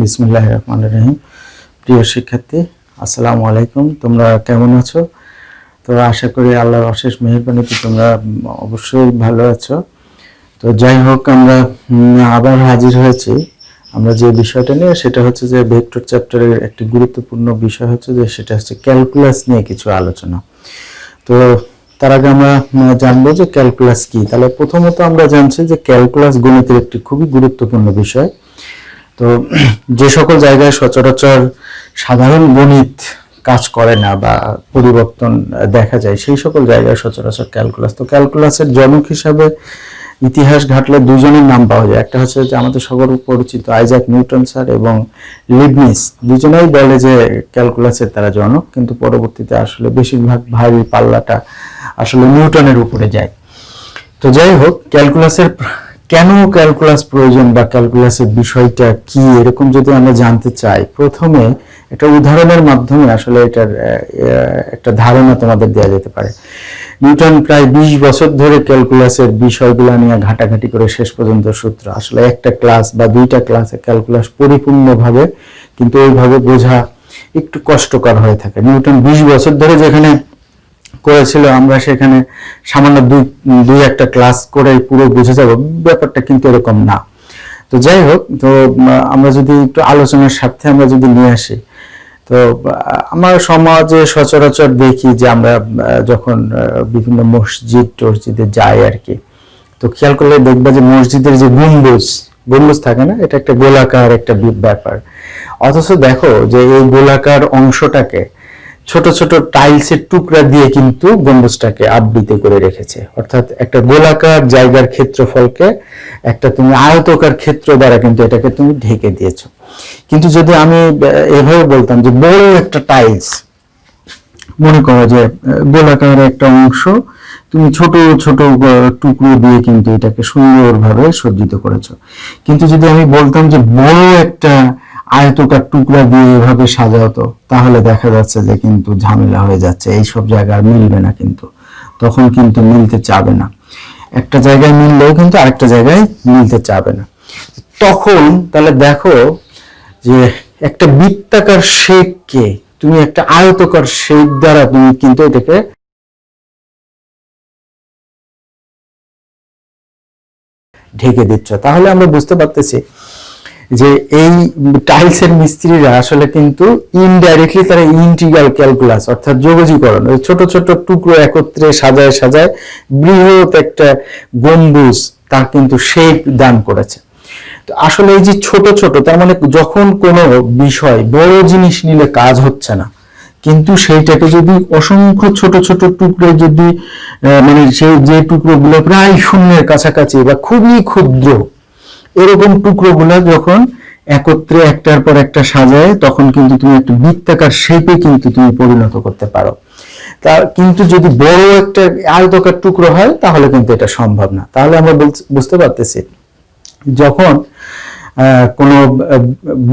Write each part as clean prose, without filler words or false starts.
বিসমিল্লাহির রহমানির রহিম। প্রিয় শিক্ষার্থী, আসসালামু আলাইকুম। তোমরা কেমন আছো? তো আশা করি আল্লাহর অশেষ মেহেরবানিতে তোমরা অবশ্যই ভালো আছো। তো যাই হোক, আমরা আবার হাজির হয়েছি। আমরা যে বিষয়টা নিয়ে, সেটা হচ্ছে যে ভেক্টর চ্যাপ্টারের একটি গুরুত্বপূর্ণ বিষয় হচ্ছে যে সেটা হচ্ছে ক্যালকুলাস নিয়ে কিছু আলোচনা। তো তার আগে আমরা জানবো যে ক্যালকুলাস কি। তাহলে প্রথমত আমরা জানছি যে ক্যালকুলাস গণিতের একটি খুবই গুরুত্বপূর্ণ বিষয়। তো যে সকল জায়গায় সচরাচর সাধারণ গণিত কাজ করে না বা পরিবর্তন দেখা যায়, সেই সকল জায়গায় সচরাচর ক্যালকুলাস। তো ক্যালকুলাসের জনক হিসাবে ইতিহাস ঘাটলে দুজনের নাম পাওয়া যায়। একটা হচ্ছে যে আমাদের সকল পরিচিত আইজাক নিউটন স্যার এবং লিবনিজ, দুজনেই বলে যে ক্যালকুলাসের তারা জনক, কিন্তু পরবর্তীতে আসলে বেশিরভাগ ভারী পাল্লাটা আসলে নিউটনের উপরে যায়। তো যাই হোক, ক্যালকুলাসের কেন ক্যালকুলাস প্রয়োজন বা ক্যালকুলাসের বিষয়টা কি, এরকম যদি আমরা জানতে চাই, প্রথমে একটা উদাহরণের মাধ্যমে আসলে এটার একটা ধারণা তোমাদের দেওয়া যেতে পারে। নিউটন প্রায় 20 বছর ধরে ক্যালকুলাসের বিষয়গুলো নিয়ে ঘাটাঘাটি করে শেষ পর্যন্ত সূত্র, আসলে একটা ক্লাস বা দুইটা ক্লাসে ক্যালকুলাস পরিপূর্ণভাবে কিন্তু ওইভাবে বোঝা একটু কষ্টকর হয়ে থাকে। নিউটন 20 বছর ধরে যেখানে করেছিল, আমরা সেখানে সামান্য দুই একটা ক্লাস করে পুরো বুঝে যাব, ব্যাপারটা কিন্তু এরকম না। তো যাই হোক, তো আমরা যদি একটু আলোচনার স্বার্থে আমরা যদি নিয়ে আসি, তো আমরা সমাজে সচরাচর দেখি যে আমরা যখন বিভিন্ন মসজিদে যাই আর কি, তো খেয়াল করলে দেখবা যে মসজিদের যে গম্বুজ থাকে না, এটা একটা গোলাকার একটা ব্যাপার। অথচ দেখো যে এই গোলাকার অংশটাকে ছোট ছোট টাইলসের টুকরা দিয়ে কিন্তু গম্বুজটাকে আবৃত করে রেখেছে। অর্থাৎ একটা গোলাকার জায়গার ক্ষেত্রফলকে একটা তুমি আয়তকার ক্ষেত্র দ্বারা কিন্তু এটাকে তুমি ঢেকে দিয়েছো। কিন্তু যদি আমি এভাবে বলতাম যে বড় একটা টাইলস, মনে করো যে গোলাকার একটা অংশ তুমি ছোট ছোট টুকরো দিয়ে কিন্তু এটাকে সুন্দরভাবে সজ্জিত করেছো, কিন্তু যদি আমি বলতাম যে বড় একটা আয়তকার টুকরা দিয়ে এভাবে সাজাতো, তাহলে দেখা যাচ্ছে যে কিন্তু ঝামেলা হয়ে যাচ্ছে, এইসব জায়গায় মিলবে না, কিন্তু তখন কিন্তু মিলতে চাবে না। একটা জায়গায় মিললেও কিন্তু আরেকটা জায়গায় মিলতে চাবে না। তখন তাহলে দেখো যে একটা বৃত্তাকার শেপকে তুমি একটা আয়তকার শেপ দ্বারা তুমি কিন্তু এটাকে ঢেকে দিচ্ছ। তাহলে আমরা বুঝতে পারতেছি যে এই টাইলসের মিস্ত্রিরা আসলে কিন্তু ইনডাইরেক্টলি তারা ইন্টিগ্রাল ক্যালকুলাস অর্থাৎ যোগজীকরণ, ওই ছোট ছোট টুকরো একত্রে সাজায় সাজায় বৃহৎ একটা গম্বুজ তার কিন্তু শেপ দান করেছে। তো আসলে এই যে ছোট ছোট, তার মানে যখন কোনো বিষয় বড় জিনিস নিলে কাজ হচ্ছে না, কিন্তু সেইটাকে যদি অসংখ্য ছোট ছোট টুকরো যদি মানে সেই যে টুকরোগুলো প্রায় শূন্যের কাছাকাছি বা খুবই ক্ষুদ্র, এরকম টুকরোগুলো যখন একত্রে একটার পর একটা সাজায়, তখন কিন্তু তুমি একটা বৃত্তাকার শেপে কিন্তু তুমি পরিণত করতে পারো। তা কিন্তু যদি বড় একটা আয়তকার টুকরো হয়, তাহলে কিন্তু এটা সম্ভব না। তাহলে আমরা বুঝতে পারতেছি যখন কোনো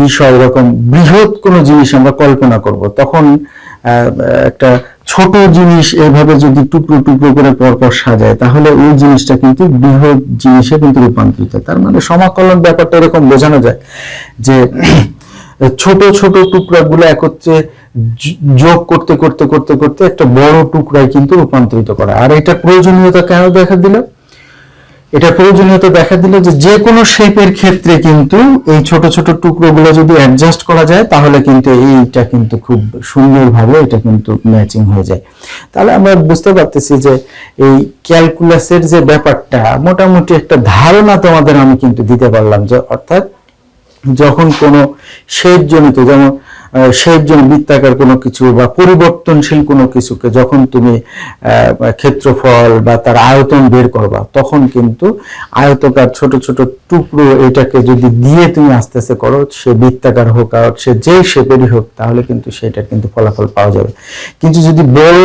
বিষয় এরকম বৃহৎ কোনো জিনিস আমরা কল্পনা করব, তখন একটা ছোট জিনিস এভাবে যদি টুকরো টুকরো করে পরপর সাজায়, তাহলে ওই জিনিসটা কিন্তু বৃহৎ জিনিসে কিন্তু রূপান্তরিত। তার মানে সমাকলন ব্যাপারটা এরকম বোঝানো যায় যে ছোট ছোট টুকরাগুলো একত্রে যোগ করতে করতে করতে করতে একটা বড় টুকরায় কিন্তু রূপান্তরিত করা। আর এটা প্রয়োজনীয়তা কেন দেখা দিল? এটা প্রয়োজনীয়তা দেখা দিল যে যে কোনো শেপের ক্ষেত্রে কিন্তু এই ছোট ছোট টুকরোগুলো যদি অ্যাডজাস্ট করা যায়, তাহলে কিন্তু এইটা কিন্তু খুব সুন্দরভাবে এটা কিন্তু ম্যাচিং হয়ে যায়। তাহলে আমরা বুঝতে পারতেছি যে এই ক্যালকুলাসের যে ব্যাপারটা, মোটামুটি একটা ধারণা তোমাদের আমি কিন্তু দিতে পারলাম, যে অর্থাৎ যখন কোনো শেপজনিত, যেমন শেপজনিত বৃত্তাকার কোনো কিছু বা পরিবর্তনশীল কোনো কিছুকে যখন তুমি ক্ষেত্রফল বা তার আয়তন বের করবা, তখন কিন্তু আয়তকার ছোট ছোট টুকরো এটাকে যদি দিয়ে তুমি আস্তে আস্তে করো, সে বৃত্তাকার হোক আর সে যেই শেপেরই হোক, তাহলে কিন্তু সেটা কিন্তু ফলাফল পাওয়া যাবে। কিন্তু যদি বড়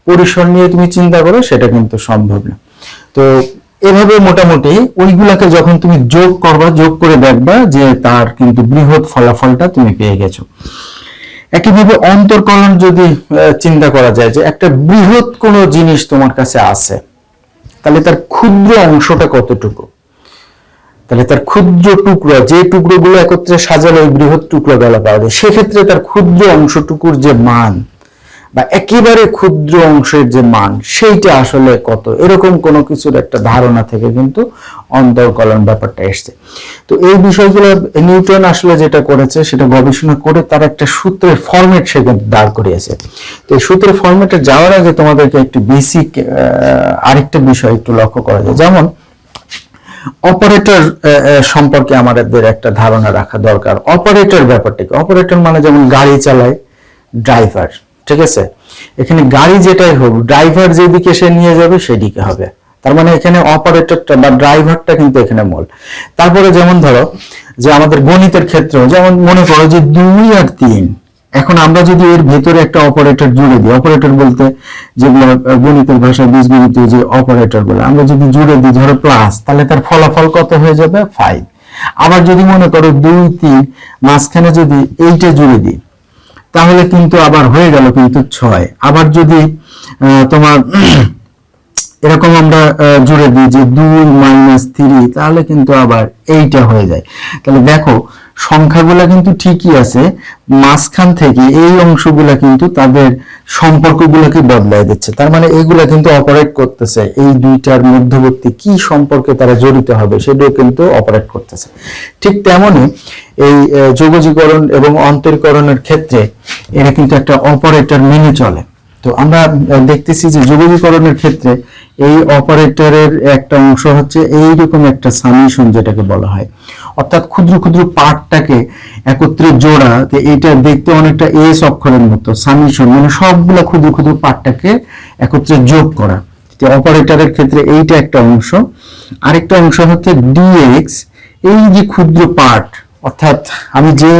পরিসর নিয়ে তুমি চিন্তা করো, সেটা কিন্তু সম্ভব না। তো এভাবে মোটামুটি ওইগুলাকে যখন তুমি যোগ করবা, যোগ করে দেখবা যে তার কিন্তু বৃহৎ ফলাফলটা তুমি পেয়ে গেছো। একইভাবে অন্তর্কলন যদি চিন্তা করা যায়, যে একটা বৃহৎ কোনো জিনিস তোমার কাছে আছে, তাহলে তার ক্ষুদ্র অংশটা কতটুকু, তাহলে তার ক্ষুদ্র টুকরো, যে টুকরোগুলো একত্রে সাজালে ওই বৃহৎ টুকরো বেলা পাওয়া যায়, সেক্ষেত্রে তার ক্ষুদ্র অংশটুকুর যে মান বা একেবারে ক্ষুদ্র অংশের যে মান সেইটা আসলে কত, এরকম কোনো কিছুর একটা ধারণা থেকে কিন্তু অন্তর্কলন ব্যাপারটা এসছে। তো এই বিষয়গুলো নিউটন আসলে যেটা করেছে সেটা গবেষণা করে তার একটা সূত্রের ফরম্যাট সে কিন্তু দাঁড় করিয়েছে। তো এই সূত্রের ফরম্যাটে যাওয়ার আগে তোমাদেরকে একটু বেসিক আরেকটা বিষয় একটু লক্ষ্য করা যায়। যেমন অপারেটর সম্পর্কে আমাদের একটা ধারণা রাখা দরকার। অপারেটর ব্যাপারটা কি? অপারেটর মানে যেমন গাড়ি চালায় ড্রাইভার, ঠিক আছে? এখানে গাড়ি যেটাই হোক, ড্রাইভার যেদিকে সে নিয়ে যাবে সেদিকে হবে। তার মানে এখানে অপারেটরটা বা ড্রাইভারটা কিন্তু এখানে মূল। তারপরে যেমন ধরো যে আমাদের গণিতের ক্ষেত্রেও যেমন মনে করো যে 2 আর 3, এখন আমরা যদি এর ভেতরে একটা অপারেটর জুড়ে দিই, অপারেটর বলতে যেগুলো গণিতের ভাষায় বীজগণিতীয় যে অপারেটর বলে, আমরা যদি জুড়ে দিই ধরো প্লাস, তাহলে তার ফলাফল কত হয়ে যাবে? 5। আবার যদি মনে করো 2 3 মাঝখানে যদি এইটা জুড়ে দিই তাহলে কিন্তু আবার হয়ে গেল কিন্তু 6। আবার যদি তোমার এরকম আমরা জুড়ে দিই যে 2 - 3 তাহলে কিন্তু আবার এইটা হয়ে যায়। তাহলে দেখো সংখ্যাগুলা কিন্তু ঠিকই আছে, মাঝখান থেকে এই অংশগুলা কিন্তু তাদের সম্পর্কগুলোকে বদলায় দিচ্ছে। তার মানে এইগুলা কিন্তু অপারেট করতেছে, এই দুইটার মধ্যবর্তী কি সম্পর্কে তারা জড়িত হবে সেটাও কিন্তু অপারেট করতেছে। ঠিক তেমনই এই যোগজীকরণ এবং অন্তরীকরণের ক্ষেত্রে এরা কিন্তু একটা অপারেটর মেনে চলে। তো আমরা দেখতেছি যে যোগজীকরণের ক্ষেত্রে এই অপারেটরের একটা অংশ হচ্ছে এইরকম একটা সামেশন যেটাকে বলা হয়, অর্থাৎ ক্ষুদ্র ক্ষুদ্র পার্টটাকে একত্রে জোড়া। এটা দেখতে অনেকটা এস অক্ষরের মতো, সামেশন মানে সবগুলা ক্ষুদ্র ক্ষুদ্র পার্টটাকে একত্রে যোগ করা। অপারেটরের ক্ষেত্রে এইটা একটা অংশ। আরেকটা অংশ হচ্ছে ডিএক্স, এই যে ক্ষুদ্র পার্ট, অর্থাৎ আমি যে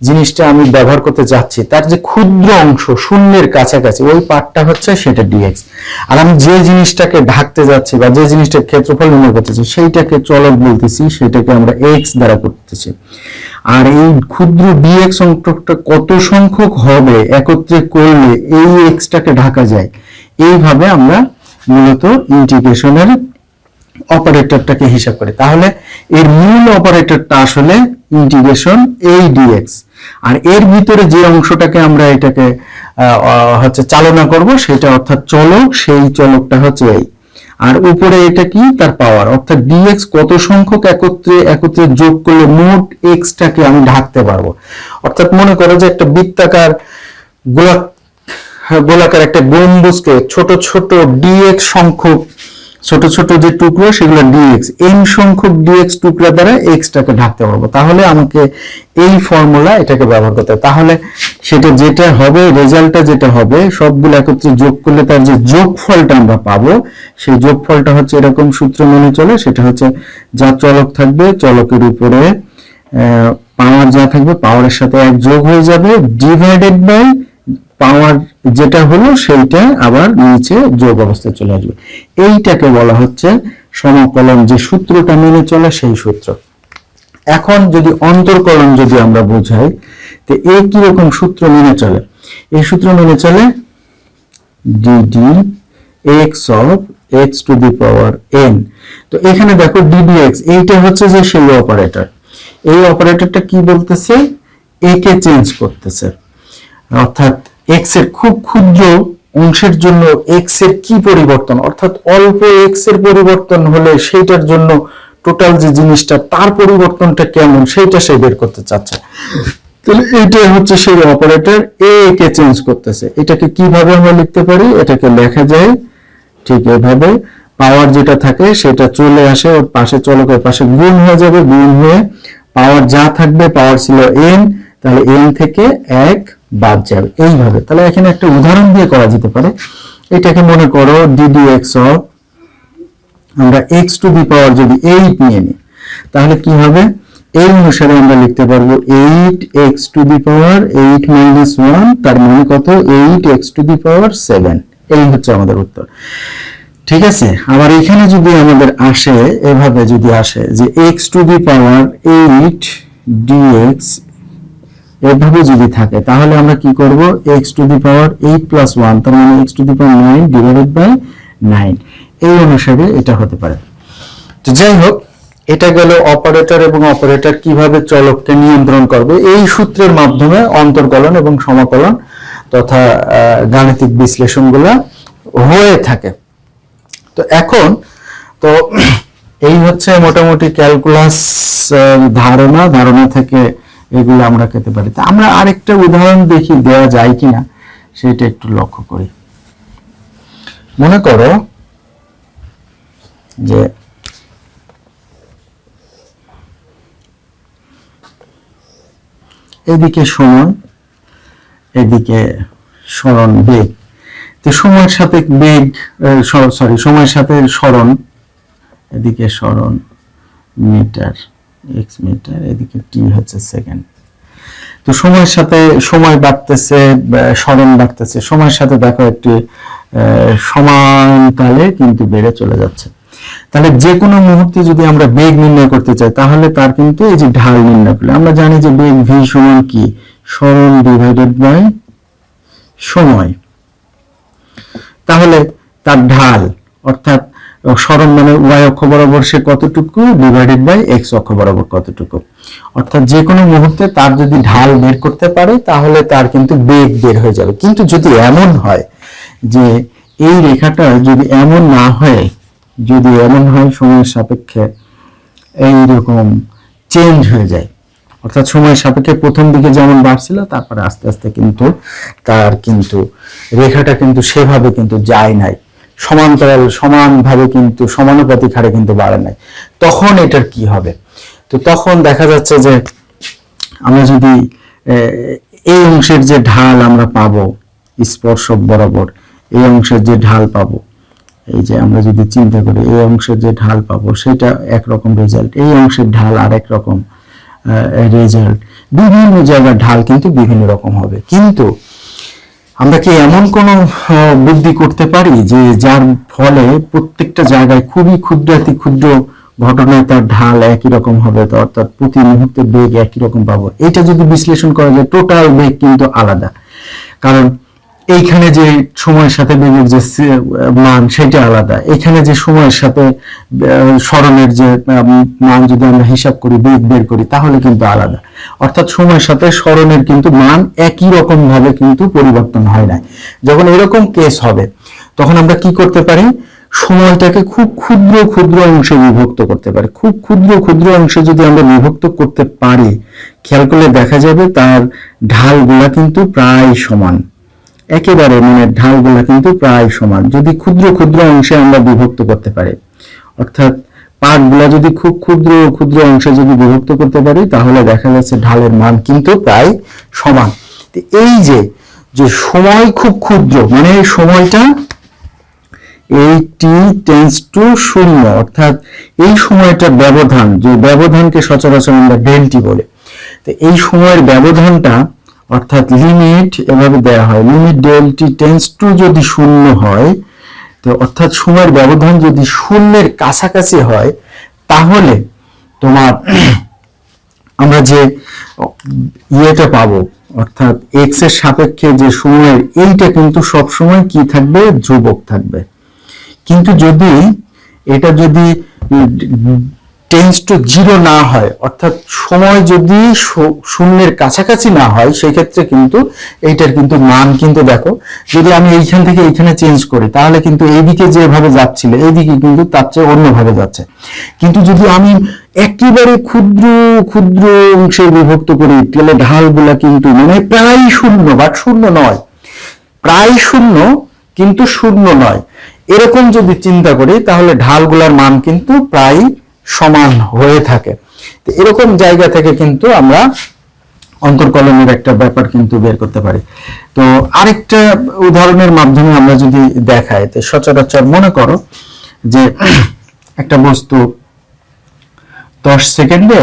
জিনিসটা আমি ব্যবহার করতে যাচ্ছি তার যে ক্ষুদ্র অংশ শূন্যের কাছাকাছি ওই পার্টটা হচ্ছে সেটা ডিএক্স। আর আমি যে জিনিসটাকে ঢাকতে যাচ্ছি বা যে জিনিসটার ক্ষেত্রফল নির্ণয় করতেছি সেইটাকে চলক বলতেছি, সেটাকে আমরা এক্স দ্বারা করতেছি। আর এই ক্ষুদ্র ডিএক্স অংশটা কত সংখ্যক হবে একত্রে করলে এই এক্সটাকে ঢাকা যায়, এইভাবে আমরা মূলত ইন্টিগ্রেশনের অপারেটরটাকে হিসাব করি। তাহলে এর মূল অপারেটরটা আসলে ইন্টিগ্রেশন এই ডিএক্স, আর এর ভিতরে যে অংশটাকে আমরা এটাকে হচ্ছে চালনা করব সেটা অর্থাৎ চলক, সেই চলকটা হচ্ছে এই। আর উপরে এটা কি? তার পাওয়ার, অর্থাৎ ডিএক্স কত সংখ্যক একত্রে যোগ করলে মোট এক্সটাকে আমি ঢাকতে পারবো। অর্থাৎ মনে করো যে একটা বৃত্তাকার গোলাকার একটা গম্বুজকে ছোট ছোট ডিএক্স সংখ্যক ছোট ছোট যে টুকরো সেগুলো ডিএক্স, এন সংখ্যক ডিএক্স টুকরা দ্বারা এক্সটাকে ঢাকতে পারবো। তাহলে আমাকে এই ফর্মুলা এটাকে ব্যবহার করতে হবে। তাহলে সেটা যেটা হবে, রেজাল্টটা যেটা হবে, সবগুলো একত্রে যোগ করলে তার যে যোগফলটা আমরা পাবো সেই যোগফলটা হচ্ছে এরকম সূত্র মেনে চলে। সেটা হচ্ছে যা চলক থাকবে চলকের উপরে পাওয়ার যা থাকবে পাওয়ারের সাথে 1 যোগ হয়ে যাবে, ডিভাইডেড বাই পাওয়ার যেটা হলো সেইটা আবার নিচে যোগ অবস্থায় চলে আসবে। এইটাকে বলা হচ্ছে সমাকলন, যে সূত্রটা মেনে চলে সেই সূত্র। এখন যদি অন্তর্কলন যদি আমরা বোঝাই, তো এই কি রকম সূত্র মেনে চলে? এই সূত্র মেনে চলে DD x of x two the power N. তো এখানে দেখো ডিডিএক্স এইটা হচ্ছে যে সেই অপারেটর, এই অপারেটরটা কি বলতেছে? এ কে চেঞ্জ করতেছে, অর্থাৎ এক্স এর খুব ক্ষুদ্র অংশের জন্য এক্স এর কি পরিবর্তন, অর্থাৎ অল্প এক্স এর পরিবর্তন হলে সেইটার জন্য টোটাল যে জিনিসটা তার পরিবর্তনটা কেমন সেইটা সে বের করতে চাচ্ছে। তাহলে এইটাই হচ্ছে সেই অপারেটর, এ কে চেঞ্জ করতেছে। এটাকে কিভাবে আমরা লিখতে পারি? এটাকে লেখা যায় ঠিক এভাবে, পাওয়ার যেটা থাকে সেটা চলে আসে ওর পাশে, চলকের পাশে গুণ হয়ে যাবে, গুণ হয়ে পাওয়ার যা থাকবে, পাওয়ার ছিল এন, তাহলে এন থেকে 1 বাদ যাবে এইভাবে। তাহলে এখানে একটা উদাহরণ দিয়ে করা যেতে পারে। এটাকে মনে করো ডিডিএক্স অফ, আমরা এক্স টু দি পাওয়ার যদি 8 নিয়ে নিই তাহলে কি হবে? এই অনুসারে আমরা লিখতে পারবো 8x টু দি পাওয়ার 8 - 1, তার মানে কত? 8x টু দি পাওয়ার 7। এই হচ্ছে আমাদের উত্তর, ঠিক আছে? আবার এখানে যদি আমাদের আসে এভাবে, যদি আসে যে x to the power 8 dx এভাবে যদি থাকে তাহলে আমরা কি করব? x টু দি পাওয়ার 8 + 1, তার মানে x to the power 9 divided by 9, এই অনুসারে এটা হতে পারে। তো যাই হোক, এটা গেল অপারেটর, এবং অপারেটর কিভাবে চলককে নিয়ন্ত্রণ করবে এই সূত্রের মাধ্যমে অন্তর্কলন এবং সমাকলন তথা গাণিতিক বিশ্লেষণগুলো হয়ে থাকে। তো এখন তো এই হচ্ছে মোটামুটি ক্যালকুলাস ধারণা থেকে এগুলো আমরা পেতে পারি। তা আমরা আরেকটা উদাহরণ দেখি দেওয়া যায় কিনা সেটা একটু লক্ষ্য করি। মনে করো যে এদিকে সময়, এদিকে সরণ বেগ। তো সময়ের সাথে বেগ সময়ের সাথে সরণ, এদিকে সরণ মিটার এক্স মিটার, এদিকে টি হচ্ছে সেকেন্ড। তো সময়ের সাথে সময় বাড়তেছে, সরণ বাড়তেছে, সময়ের সাথে দেখো একটি সমানতালে কিন্তু বেড়ে চলে যাচ্ছে। তাহলে যে কোনো মুহূর্তে যদি আমরা বেগ নির্ণয় করতে চাই তাহলে তার কিন্তু এই যে ঢাল নির্ণয় করলে আমরা জানি যে বেগ ভি সমান কি, সরণ ডিভাইডেড বাই সময়। তাহলে তার ঢাল অর্থাৎ সরণ মানে ওয়াই অক্ষ বরাবর সে কতটুকু ডিভাইডেড বাই এক্স অক্ষ বরাবর কতটুকু, অর্থাৎ যে কোনো মুহূর্তে তার যদি ঢাল বের করতে পারে তাহলে তার কিন্তু বেগ বের হয়ে যাবে। কিন্তু যদি এমন হয় যে এই রেখাটা যদি এমন না হয়, যদি এমন হয় সময়ের সাপেক্ষে এইরকম চেঞ্জ হয়ে যায়, অর্থাৎ সময়ের সাপেক্ষে প্রথম দিকে যেমন বাড়ছিল তারপরে আস্তে আস্তে কিন্তু তার কিন্তু রেখাটা কিন্তু সেভাবে কিন্তু যায় নাই, সমান্তরাল সমানভাবে কিন্তু সমানুপাতিক হারে কিন্তু বাড়ে নাই, তখন এটার কি হবে? তো তখন দেখা যাচ্ছে যে আমরা যদি এই অংশের যে ঢাল আমরা পাবো স্পর্শক বরাবর, এই অংশের যে ঢাল পাবো, এই যে আমরা যদি চিন্তা করি এই অংশের যে ঢাল পাবো সেটা একরকম রেজাল্ট, এই অংশের ঢাল আরেক রকম রেজাল্ট, বিভিন্ন জায়গার ঢাল কিন্তু বিভিন্ন রকম হবে। কিন্তু আমরা কি এমন কোন বুদ্ধি করতে পারি যে যার ফলে প্রত্যেকটা জায়গায় খুবই ক্ষুদ্রাতি ক্ষুদ্র ঘটনায় তার ঢাল একই রকম হবে, অর্থাৎ প্রতি মুহূর্তে বেগ একই রকম পাবো? এটা যদি বিশ্লেষণ করা যায় টোটাল বেগ কিন্তু আলাদা, কারণ এইখানে যে সময়ের সাথে বেগের যে মান সেটা আলাদা, এখানে যে সময়ের সাথে সরণের যে মান যদি আমরা হিসাব করি বেগ বের করি তাহলে কিন্তু আলাদা, অর্থাৎ সময়ের সাথে সরণের কিন্তু মান একই রকম ভাবে কিন্তু পরিবর্তন হয় না। যখন এরকম কেস হবে তখন আমরা কি করতে পারি, সময়টাকে খুব ক্ষুদ্র ক্ষুদ্র অংশে বিভক্ত করতে পারি। খুব ক্ষুদ্র ক্ষুদ্র অংশে যদি আমরা বিভক্ত করতে পারি, খেয়াল করলে দেখা যাবে তার ঢালগুলা কিন্তু প্রায় সমান, একেবারে মানে ঢালগুলা কিন্তু প্রায় সমান যদি ক্ষুদ্র ক্ষুদ্র অংশে আমরা বিভক্ত করতে পারি, অর্থাৎ পার্টগুলা যদি খুব ক্ষুদ্র ক্ষুদ্র অংশে যদি বিভক্ত করতে পারি তাহলে দেখা যাচ্ছে ঢালের মান কিন্তু প্রায় সমান। এই যে সময় খুব ক্ষুদ্র মানে সময়টা এই টি টেন্স টু 0, অর্থাৎ এই সময়টার ব্যবধান, যে ব্যবধানকে সচরাচর আমরা ডেলটি বলে, তো এই সময়ের ব্যবধানটা অর্থাৎ লিমিট এভাবে দেয়া হয়, লিমিট ডেলটি টেন্স টু যদি 0 হয়, তো অর্থাৎ সময়ের ব্যবধান যদি 0-এর কাছাকাছি হয় তাহলে তোমার আমরা যে ইয়েটা পাবো, অর্থাৎ এক্স এর সাপেক্ষে যে সময়ের এইটা কিন্তু সব সময় কি থাকবে, ধ্রুবক থাকবে। কিন্তু যদি এটা যদি টেন্স টু 0 না হয়, অর্থাৎ সময় যদি 0-এর কাছাকাছি না হয়, সেই ক্ষেত্রে কিন্তু এইটার কিন্তু মান কিন্তু দেখো, যদি আমি এইখান থেকে এইখানে চেঞ্জ করি তাহলে কিন্তু এইদিকে যেভাবে যাচ্ছিল এইদিকে কিন্তু তার চেয়ে অন্যভাবে যাচ্ছে। কিন্তু যদি আমি একেবারে ক্ষুদ্র ক্ষুদ্র অংশে বিভক্ত করি তাহলে ঢালগুলা কিন্তু মানে প্রায় 0 বাট 0 নয়, প্রায় 0 কিন্তু 0 নয়, এরকম যদি চিন্তা করি তাহলে ঢালগুলার মান কিন্তু প্রায় সমান হয়ে থাকে। তো এরকম জায়গা থেকে কিন্তু আমরা অন্তর্কলনের একটা ব্যাপার কিন্তু বের করতে পারি। তো আরেকটা উদাহরণের মাধ্যমে আমরা যদি দেখাই, তো সচরাচর মনে করো যে একটা বস্তু 10 সেকেন্ডে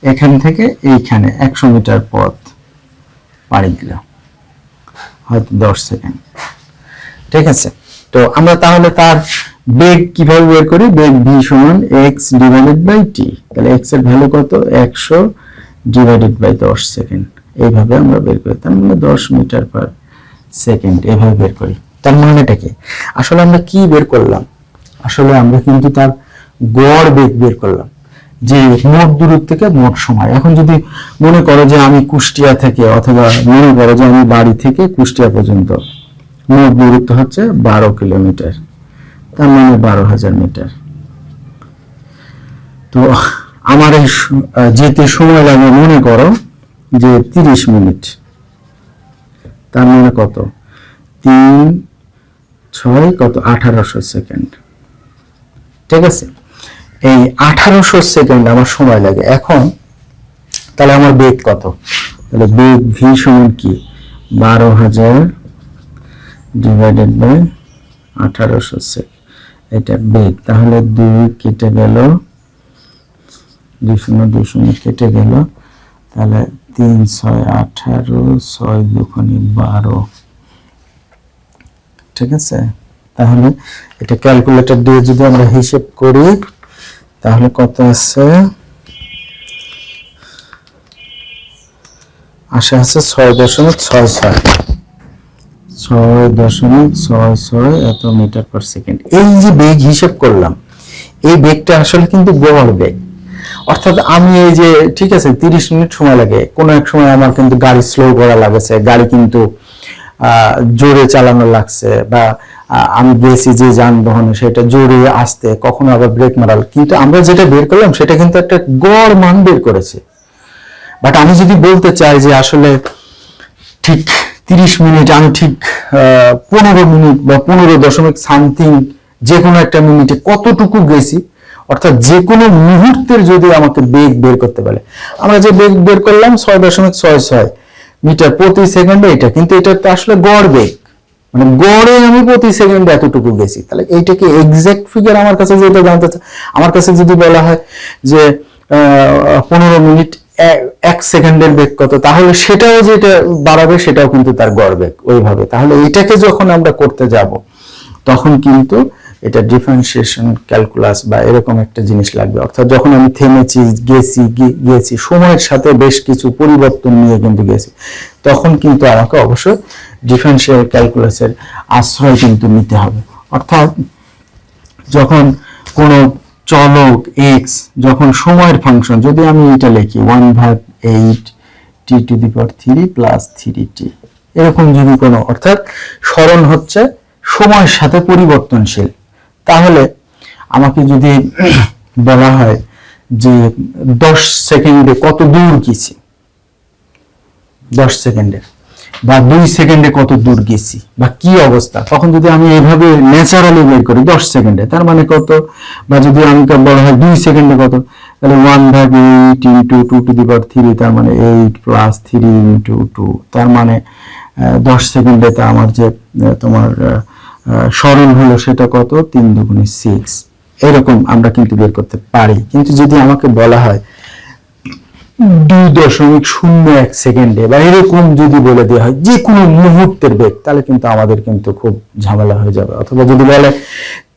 এখান থেকে এইখানে 100 মিটার পথ পাড়ি দিল, হয়তো 10 সেকেন্ড, ঠিক আছে? তো আমরা তাহলে তার বেগ কিভাবে বের করি, বেগ v সমান x ডিভাইডেড বাই t, তাহলে x এর ভ্যালু কত, 100 ডিভাইডেড বাই 10 সেকেন্ড, এইভাবে আমরা বের করি, তার মানে 10 মিটার পার সেকেন্ড এইভাবে বের করি। তার মানেটা কি, আসলে আমরা কি বের করলাম, আসলে আমরা কিন্তু তার গড় বেগ বের করলাম, যে মোট দূরত্ব থেকে মোট সময়। এখন যদি মনে করো যে আমি কুষ্টিয়া থেকে, অথবা মনে করো যে আমি বাড়ি থেকে কুষ্টিয়া পর্যন্ত মোট দূরত্ব হচ্ছে 12 কিলোমিটার, তার মানে 12,000 মিটার। তো আমার এই যেতে সময় লাগে মনে করো যে 30 মিনিট, তার মানে কত, 3 6 কত 1800 সেকেন্ড। ঠিক আছে, এই 1800 সেকেন্ড আমার সময় লাগে। এখন তাহলে আমার বেগ কত, তাহলে বেগ ভি সমান কি, 12,000 ডিভাইডেড বাই 1800 সেকেন্ড, এটা বেগ। তাহলে 2 কেটে গেল, 2 0 2 0 কেটে গেল, তাহলে 3 6 18, 6 দুগুণে 12। ঠিক আছে, তাহলে এটা ক্যালকুলেটর দিয়ে যদি আমরা হিসাব করি তাহলে কত আছে, আসে আছে 6.66, 6.66 এত মিটার পার সেকেন্ড। এই যে বেগ হিসাব করলাম, এই বেগটা আসলে কিন্তু গড় বেগ। অর্থাৎ আমি এই যে, ঠিক আছে 30 মিনিট সময় লাগে, কোনো এক সময় আমার কিন্তু গাড়ি স্লো করা লাগছে, গাড়ি কিন্তু জোরে চালানো লাগছে, বা আমি গেছি যে যানবাহনে সেটা জোরে আসতে, কখনো আবার ব্রেক মারাল, কিন্তু আমরা যেটা বের করলাম সেটা কিন্তু একটা গড় মান বের করেছে। বাট আমি যদি বলতে চাই যে আসলে ঠিক 30 মিনিট, আমি ঠিক 15 মিনিট বা 15 সামথিং, যে কোনো একটা মিনিটে কতটুকু গেছি, অর্থাৎ যে কোনো মুহূর্তের যদি আমাকে বেগ বের করতে পারে, আমরা যে বেগ বের করলাম 6.66 মিটার প্রতি সেকেন্ডে, এটা কিন্তু এটা তো আসলে গড় বেগ, মানে গড়ে আমি প্রতি সেকেন্ডে এতটুকু গেছি। তাহলে এইটাকে এক্সাক্ট ফিগার আমার কাছে যেটা জানতে চাই, আমার কাছে যদি বলা হয় যে 15 মিনিট 1 সেকেন্ডের বেগ কত, তাহলে সেটাও যেটা বাড়াবে সেটাও কিন্তু তার গড় বেগ ওইভাবে। তাহলে এটাকে যখন আমরা করতে যাব তখন কিন্তু এটা ডিফারেন্সিয়েশন ক্যালকুলাস বা এরকম একটা জিনিস লাগবে। অর্থাৎ যখন আমি থেমেছি, গেছি সময়ের সাথে বেশ কিছু পরিবর্তন নিয়ে কিন্তু গেছি, তখন কিন্তু আমাকে অবশ্যই ডিফারেন্সিয়াল ক্যালকুলাসের আশ্রয় কিন্তু নিতে হবে। অর্থাৎ যখন কোনো চলক এক্স যখন সময়ের ফাংশন, যদি আমি এটা লিখি 1/8 t⁻³ প্লাস 3t, এরকম যদি কোনো, অর্থাৎ স্মরণ হচ্ছে সময়ের সাথে পরিবর্তনশীল, তাহলে আমাকে যদি বলা হয় যে 10 সেকেন্ডে কত দূর গেছি, 10 সেকেন্ডে বা 2 সেকেন্ডে কত দূর গেছি বা কি অবস্থা, তখন যদি আমি এইভাবে ন্যাচারালি বের করি 10 সেকেন্ডে তার মানে কত, বা যদি আমি বলা হয় 2 সেকেন্ডে কত, তাহলে 1/8 × 2⁻³ তার মানে 8 প্লাস 3 × 2, তার মানে 10 সেকেন্ডে তা আমার যে তোমার স্মরণ হলো সেটা কত, 3 দুগুণে 6, এরকম আমরা কিন্তু বের করতে পারি। কিন্তু যদি আমাকে বলা হয় 2.01 সেকেন্ডে বা এরকম যদি বলে দেওয়া হয় যে কোনো মুহূর্তের বেগ, তাহলে কিন্তু আমাদের কিন্তু খুব ঝামেলা হয়ে যাবে। অথবা যদি বলে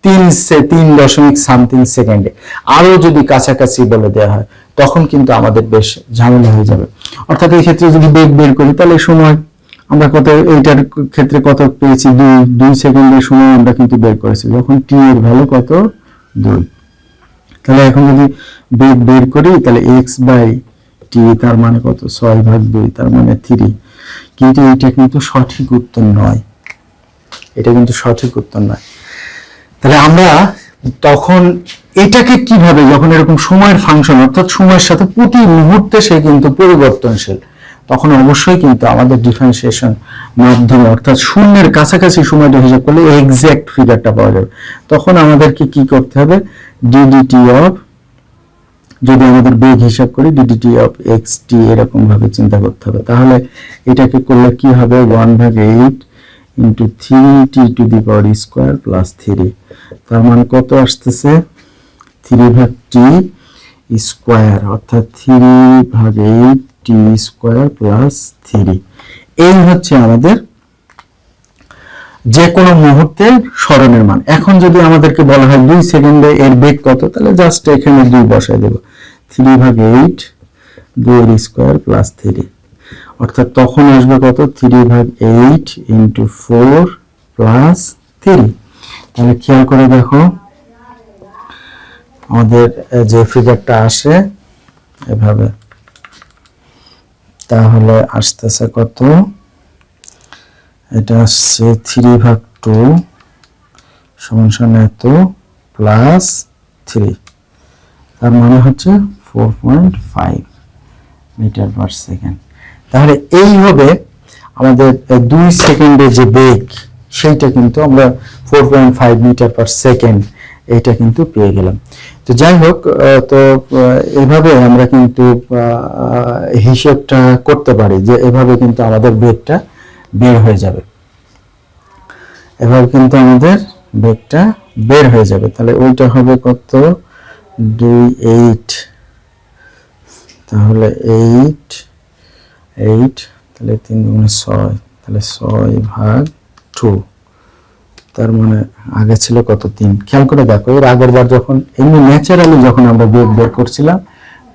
3.something সেকেন্ডে, আরো যদি কাছাকাছি বলে দেওয়া হয় তখন কিন্তু আমাদের বেশ ঝামেলা হয়ে যাবে। অর্থাৎ এই ক্ষেত্রে যদি বেগ বের করি তাহলে সময় আমরা কত, এইটার ক্ষেত্রে কত পেয়েছি, 2 সেকেন্ডের সময় আমরা কিন্তু বের করেছি, যখন টি এর ভ্যালু কত 2। তাহলে এখন যদি বেগ বের করি তাহলে x/t তার মানে কত, 6/2 তার মানে 3। কিন্তু এটা কিন্তু সঠিক উত্তর নয়, এটা কিন্তু সঠিক উত্তর নয়। তাহলে আমরা তখন এটাকে কিভাবে, যখন এরকম সময়ের ফাংশন অর্থাৎ সময়ের সাথে প্রতি মুহূর্তে সে কিন্তু পরিবর্তনশীল, তখন অবশ্যই কিন্তু আমাদের ডিফারেন্সিয়েশন মাধ্যমে অর্থাৎ শূন্যের কাছাকাছি সময়টা হিসাব করলে এক্সাক্ট ফিগারটা পাওয়া যাবে। তখন আমাদেরকে কি করতে হবে, ddt অফ, যদি আমাদের বেগ হিসাব করি ddt অফ xt এরকম ভাবে চিন্তা করতে হবে। তাহলে এটাকে করলে কি হবে, 1/8 × 3t² প্লাস 3, তার মানে কত আসতেছে 3/t² অর্থাৎ 3/8t² প্লাস 3। এই হচ্ছে আমাদের যে কোনো মুহূর্তে স্মরণের মান। এখন যদি আমাদেরকে বলা হয় 2 সেকেন্ডে এর বেগ কত, তাহলে জাস্ট এখানে 2 বসাই দেব, 3/8 2² প্লাস 3, অর্থাৎ তখন আসবে কত, 3/8 × 4 প্লাস 3। তাহলে খেয়াল করে দেখো আমাদের যে ফিগারটা আসে এভাবে, তাহলে আসতেছে কত, এটা আসছে 3/2 সমান সমান এত প্লাস 3, তার মানে হচ্ছে 4.5 মিটার পার সেকেন্ড। তাহলে এইভাবে আমাদের 2 সেকেন্ডে যে বেগ সেইটা কিন্তু আমরা 4.5 মিটার পার সেকেন্ড এইটা কিন্তু পেয়ে গেলাম। তো যাই হোক, তো এভাবে আমরা কিন্তু হিসেবটা করতে পারি যে এভাবে কিন্তু আমাদের বেগটা বের হয়ে যাবে, এভাবে কিন্তু আমাদের বেগটা বের হয়ে যাবে। তাহলে ওইটা হবে কত, 2.8, তাহলে 8 তাহলে 3 গুণে 6, তাহলে 6/2, তার মানে আগে ছিল কত 3। খেয়াল করে দেখো, এর আগের বার যখন এমনি ন্যাচারালি যখন আমরা বেগ বের করছিলাম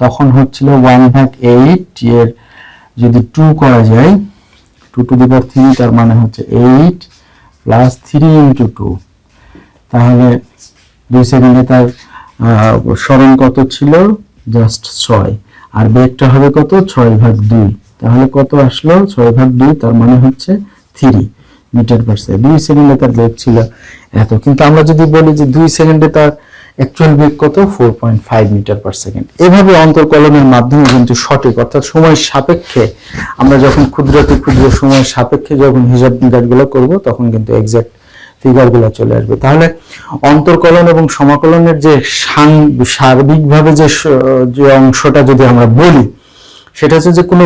তখন হচ্ছিল 1/8, এর যদি 2 করা যায় 2^3, তার মানে হচ্ছে 8 প্লাস 3 ইন্টু 2, তাহলে 2 সেকেন্ডে তার সরণ কত ছিল, জাস্ট 6, আর বেগটা হবে কত 6/2, তাহলে কত আসলো 6/2, তার মানে হচ্ছে 3 মিটার পার সেকেন্ড। 2 সেকেন্ডে তার বেগ ছিল এত, কিন্তু আমরা যদি বলি যে 2 সেকেন্ডে তার অ্যাকচুয়াল বেগ কত 4.5 মিটার পার সেকেন্ড। এভাবে অন্তর্কলনের মাধ্যমে কিন্তু সঠিক, অর্থাৎ সময় সাপেক্ষে আমরা যখন ক্ষুদ্রাতি ক্ষুদ্র সময় সাপেক্ষে যখন হিসাব নিকাশগুলো করব তখন কিন্তু এক্সাক্ট ফিগারগুলো চলে আসবে। তাহলে অন্তর্কলন এবং সমাকলনের যে সার্বিকভাবে যে অংশটা যদি আমরা বলি, সেটা হচ্ছে যে কোনো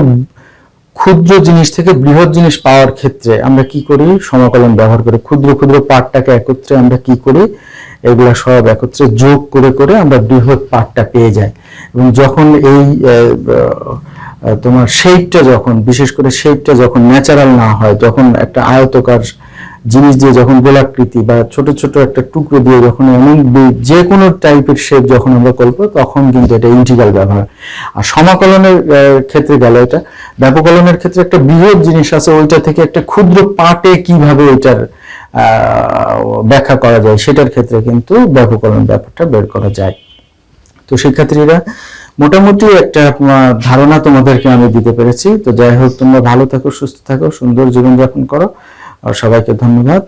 ক্ষুদ্র জিনিস থেকে বৃহৎ জিনিস পাওয়ার ক্ষেত্রে আমরা কি করি, সমাকলন ব্যবহার করি। ক্ষুদ্র ক্ষুদ্র পার্টটাকে একত্রে আমরা কি করি, এগুলা সব একত্রে যোগ করে করে আমরা বৃহৎ পার্টটা পেয়ে যাই। এবং যখন এই তোমার শেপটা যখন, বিশেষ করে শেপটা যখন ন্যাচারাল না হয়, যখন একটা আয়তকার জিনিস দিয়ে যখন গোলাকৃতি বা ছোট ছোট একটা টুকরো দিয়ে যখন এমন যে কোনো টাইপের শেপ যখন আমরা করবো, তখন কিন্তু এটা ইন্টিগ্রাল ব্যবহার। আর সমাকলনের ক্ষেত্রে গেল এটা, ব্যাপককলনের ক্ষেত্রে একটা বৃহৎ জিনিস আছে, ওইটা থেকে একটা ক্ষুদ্র পার্টে কিভাবে ওইটার ব্যাখ্যা করা যায়, সেটার ক্ষেত্রে কিন্তু ব্যাপককলন ব্যাপারটা বের করা যায়। তো শিক্ষার্থীরা মোটামুটি একটা ধারণা তোমাদেরকে আমি দিতে পেরেছি। তো যাই হোক, তোমরা ভালো থাকো, সুস্থ থাকো, সুন্দর জীবনযাপন করো, আর সবাইকে ধন্যবাদ।